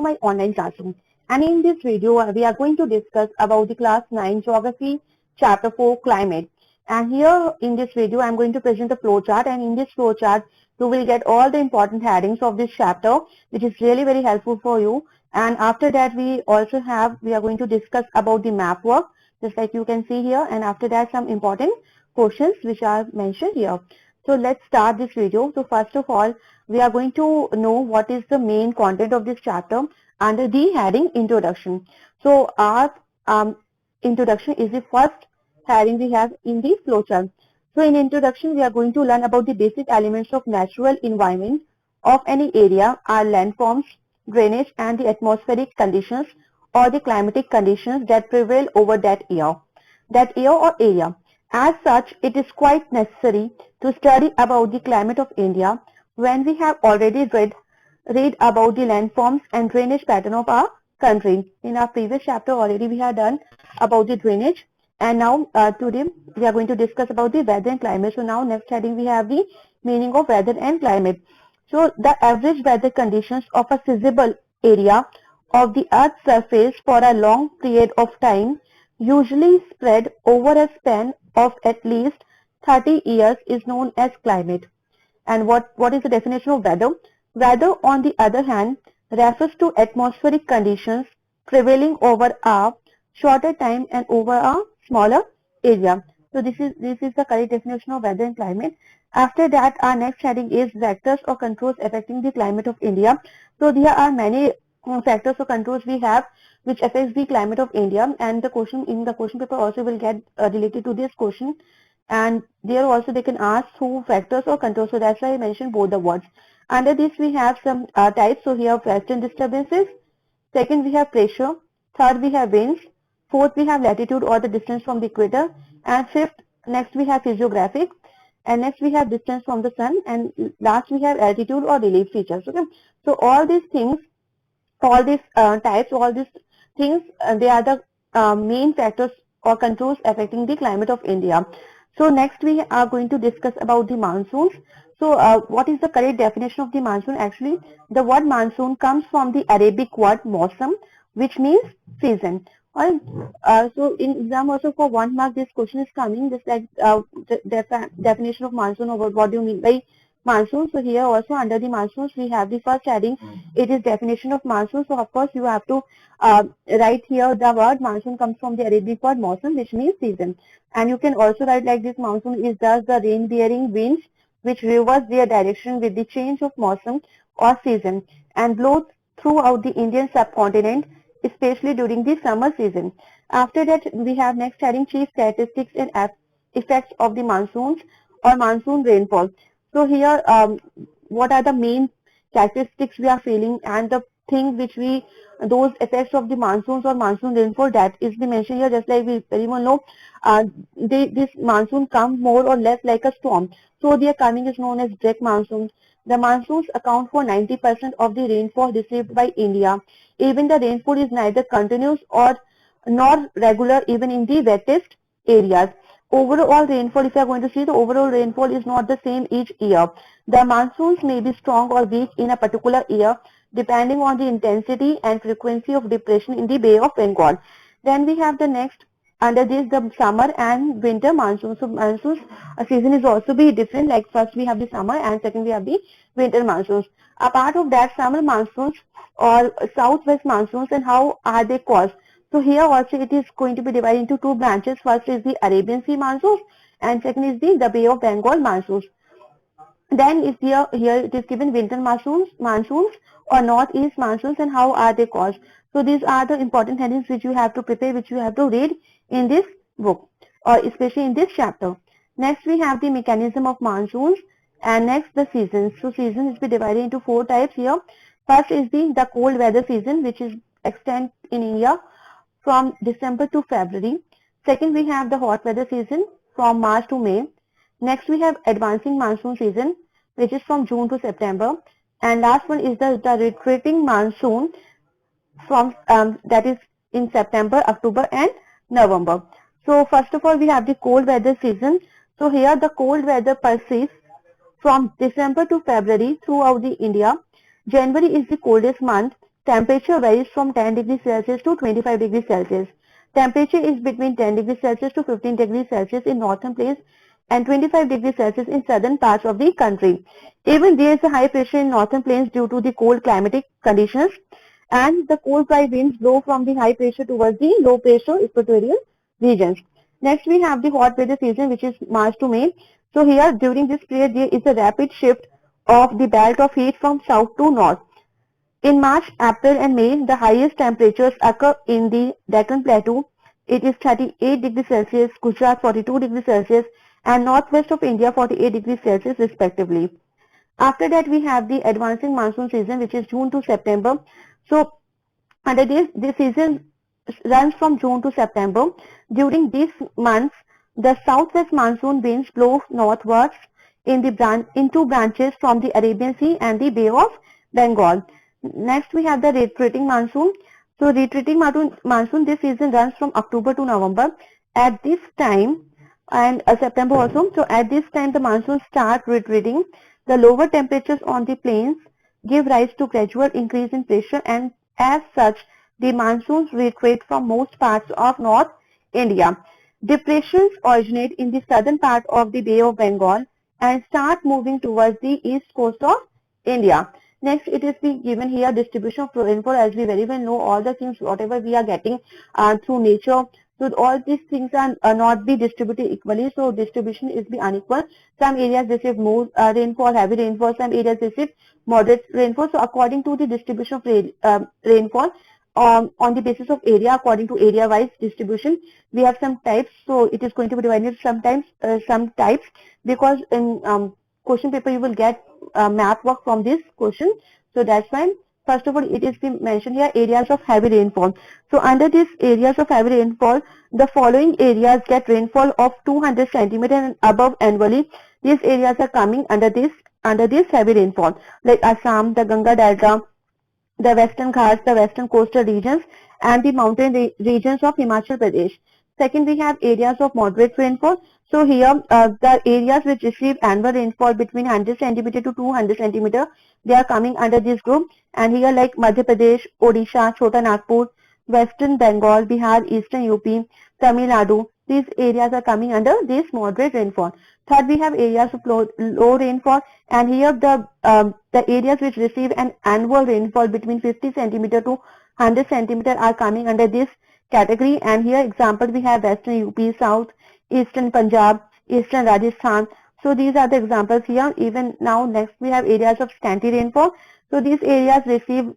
my online classroom. And in this video, we are going to discuss about the class 9 geography chapter 4 climate. And here in this video, I am going to present the flow chart, and in this flow chart, you will get all the important headings of this chapter, which is really very helpful for you. And after that, we are going to discuss about the map work, just like you can see here. And after that, some important questions which are mentioned here. So let's start this video. So first of all, we are going to know what is the main content of this chapter under the heading introduction. So our introduction is the first heading we have in the flowchart. So in introduction, we are going to learn about the basic elements of natural environment of any area, our landforms, drainage, and the atmospheric conditions or the climatic conditions that prevail over that year or area. As such, it is quite necessary to study about the climate of India when we have already read about the landforms and drainage pattern of our country. In our previous chapter already we have done about the drainage, and now today we are going to discuss about the weather and climate. So now next heading we have the meaning of weather and climate. So the average weather conditions of a sizable area of the earth's surface for a long period of time, usually spread over a span of at least 30 years, is known as climate. And what is the definition of weather? Weather, on the other hand, refers to atmospheric conditions prevailing over a shorter time and over a smaller area. So this is the correct definition of weather and climate. After that, our next heading is vectors or controls affecting the climate of India. So there are many factors or controls we have which affects the climate of India, and the question in the question paper also will get related to this question, and there also they can ask through factors or controls. So that's why I mentioned both the words. Under this we have some types. So here western disturbances, second we have pressure, third we have winds, fourth we have latitude or the distance from the equator, and fifth next we have physiographic, and next we have distance from the sun, and last we have altitude or relief features. Okay, so all these things, all these types, all these things, they are the main factors or controls affecting the climate of India. So next we are going to discuss about the monsoons. So what is the correct definition of the monsoon? Actually, the word monsoon comes from the Arabic word mosam, which means season. Alright. So in exam also for 1 mark this question is coming, just like the definition of monsoon, or what do you mean by monsoon. So here also under the monsoons we have the first heading, it is definition of monsoon. So of course you have to write here the word monsoon comes from the Arabic word mosam, which means season. And you can also write like this: monsoon is thus the rain bearing winds which reverse their direction with the change of mosam or season and blow throughout the Indian subcontinent, especially during the summer season. After that we have next heading, chief characteristics and effects of the monsoons or monsoon rainfall. So here what are the main characteristics we are feeling, and the thing which those effects of the monsoons or monsoon rainfall, that is the mention here. Just like we very well know, this monsoon come more or less like a storm. So their coming is known as direct monsoons. The monsoons account for 90% of the rainfall received by India. Even the rainfall is neither continuous or nor regular even in the wettest areas. Overall rainfall, if you are going to see, the overall rainfall is not the same each year. The monsoons may be strong or weak in a particular year depending on the intensity and frequency of depression in the Bay of Bengal. Then we have the next, under this, the summer and winter monsoons. So monsoons season is also be different, like first we have the summer and second we have the winter monsoons. A part of that, summer monsoons or southwest monsoons, and how are they caused? So here also it is going to be divided into two branches. First is the Arabian Sea monsoons and second is the Bay of Bengal monsoons. Then is here it is given winter monsoons or northeast monsoons, and how are they caused. So these are the important headings which you have to prepare, which you have to read in this book, or especially in this chapter. Next we have the mechanism of monsoons, and next the seasons. So seasons is be divided into four types here. First is the cold weather season, which is extend in India from December to February. Second we have the hot weather season from March to May. Next we have advancing monsoon season, which is from June to September. And last one is the retreating monsoon from that is in September, October and November. So first of all we have the cold weather season. So here the cold weather persists from December to February throughout the India. January is the coldest month Temperature varies from 10 degrees Celsius to 25 degrees Celsius. Temperature is between 10 degrees Celsius to 15 degrees Celsius in northern plains and 25 degrees Celsius in southern parts of the country. Even there is a high pressure in northern plains due to the cold climatic conditions, and the cold dry winds blow from the high pressure towards the low pressure equatorial regions. Next we have the hot weather season, which is March to May. So here during this period there is a rapid shift of the belt of heat from south to north. In March, April and May, the highest temperatures occur in the Deccan Plateau. It is 38 degrees Celsius, Gujarat 42 degrees Celsius, and northwest of India 48 degrees Celsius respectively. After that, we have the advancing monsoon season, which is June to September. So, under this season runs from June to September. During these months, the southwest monsoon winds blow northwards into branches from the Arabian Sea and the Bay of Bengal. Next, we have the retreating monsoon. So, retreating monsoon this season runs from October to November. At this time, and September also. So, at this time, the monsoons start retreating. The lower temperatures on the plains give rise to gradual increase in pressure, and as such, the monsoons retreat from most parts of North India. Depressions originate in the southern part of the Bay of Bengal and start moving towards the east coast of India. Next, it is being given here distribution of rainfall. As we very well know, all the things whatever we are getting through nature, so all these things are not be distributed equally. So distribution is be unequal. Some areas receive more rainfall, heavy rainfall. Some areas receive moderate rainfall. So according to the distribution of rainfall, on the basis of area, according to area-wise distribution, we have some types. So it is going to be divided sometimes some types, because in question paper you will get math work from this question. So that's why first of all it is mentioned here areas of heavy rainfall. So under these areas of heavy rainfall, the following areas get rainfall of 200 centimeter and above annually. These areas are coming under this heavy rainfall, like Assam, the Ganga Delta, the Western Ghats, the Western coastal regions, and the mountain regions of Himachal Pradesh. Second, we have areas of moderate rainfall. So here, the areas which receive annual rainfall between 100 centimeter to 200 centimeter, they are coming under this group. And here, like Madhya Pradesh, Odisha, Chota Nagpur, Western Bengal, Bihar, Eastern UP, Tamil Nadu, these areas are coming under this moderate rainfall. Third, we have areas of low rainfall, and here the areas which receive an annual rainfall between 50 centimeter to 100 centimeter are coming under this category. And here example we have Western UP, South, Eastern Punjab, Eastern Rajasthan. So these are the examples here. Even now next we have areas of scanty rainfall. So these areas receive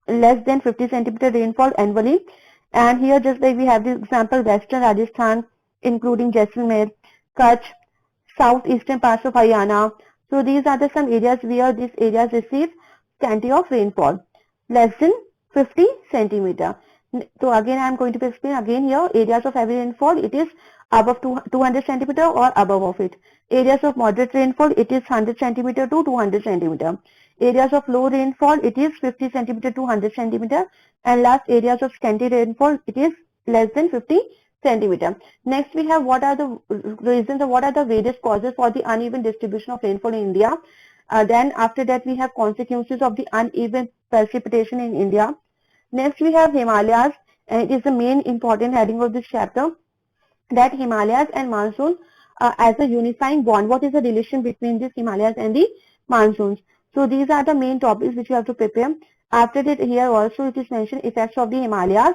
less than 50 centimeter rainfall annually. And here just like we have the example Western Rajasthan, including Jaisalmer, Kutch, southeastern parts of Haryana. So these are the some areas where these areas receive scanty of rainfall, less than 50 centimeter. So again I am going to explain again here areas of heavy rainfall, it is above 200 centimeter or above of it. Areas of moderate rainfall, it is 100 centimeter to 200 centimeter. Areas of low rainfall, it is 50 centimeter to 100 centimeter. And last, areas of scanty rainfall, it is less than 50 centimeter. Next we have what are the reasons or what are the various causes for the uneven distribution of rainfall in India. Then after that we have consequences of the uneven precipitation in India. Next we have Himalayas, and it is the main important heading of this chapter, that Himalayas and monsoon as a unifying bond. What is the relation between these Himalayas and the monsoons? So these are the main topics which you have to prepare. After that here also it is mentioned effects of the Himalayas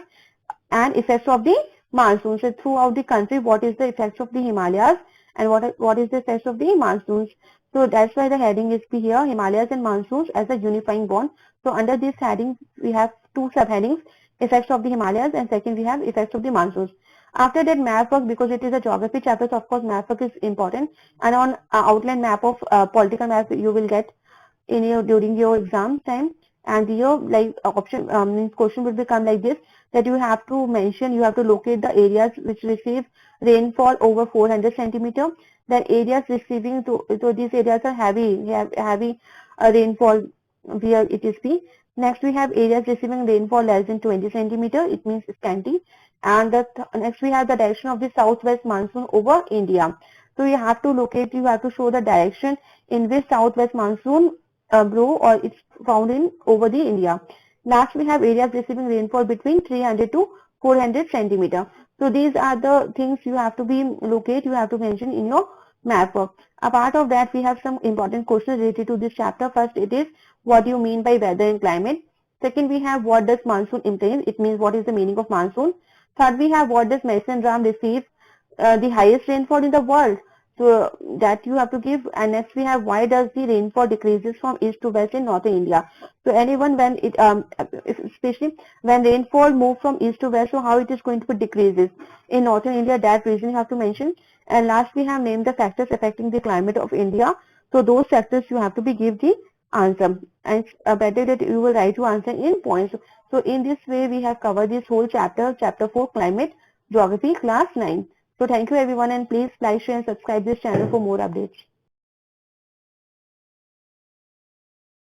and effects of the monsoons. So throughout the country, what is the effects of the Himalayas and what is the effects of the monsoons. So that's why the heading is here, Himalayas and monsoons as a unifying bond. So under this heading we have two subheadings, effects of the Himalayas, and second we have effects of the monsoons. After that map work, because it is a geography chapter, so of course map work is important, and on outline map of political map you will get in your during your exam time. And your like option question will become like this, that you have to mention, you have to locate the areas which receive rainfall over 400 centimeter. Then areas receiving, so these areas are heavy rainfall where it is P. Next we have areas receiving rainfall less than 20 centimeter, it means scanty. And next we have the direction of the southwest monsoon over India. So you have to locate, you have to show the direction in which southwest monsoon blow or it's found in over the India. Last we have areas receiving rainfall between 300 to 400 centimeter. So these are the things you have to be locate, you have to mention in your map. Apart of that, we have some important questions related to this chapter. First, it is what do you mean by weather and climate. Second, we have what does monsoon entail? It means what is the meaning of monsoon. Third, we have what does Mason Dam receive the highest rainfall in the world. So that you have to give. And next we have why does the rainfall decreases from east to west in northern India. So anyone when it especially when rainfall move from east to west, so how it is going to be decreases in northern India, that reason you have to mention. And last we have named the factors affecting the climate of India. So those factors you have to be give the answer, and better that you will write to answer in points. So in this way we have covered this whole chapter, chapter 4, climate geography, class 9. So thank you everyone, and please like, share and subscribe this channel for more updates.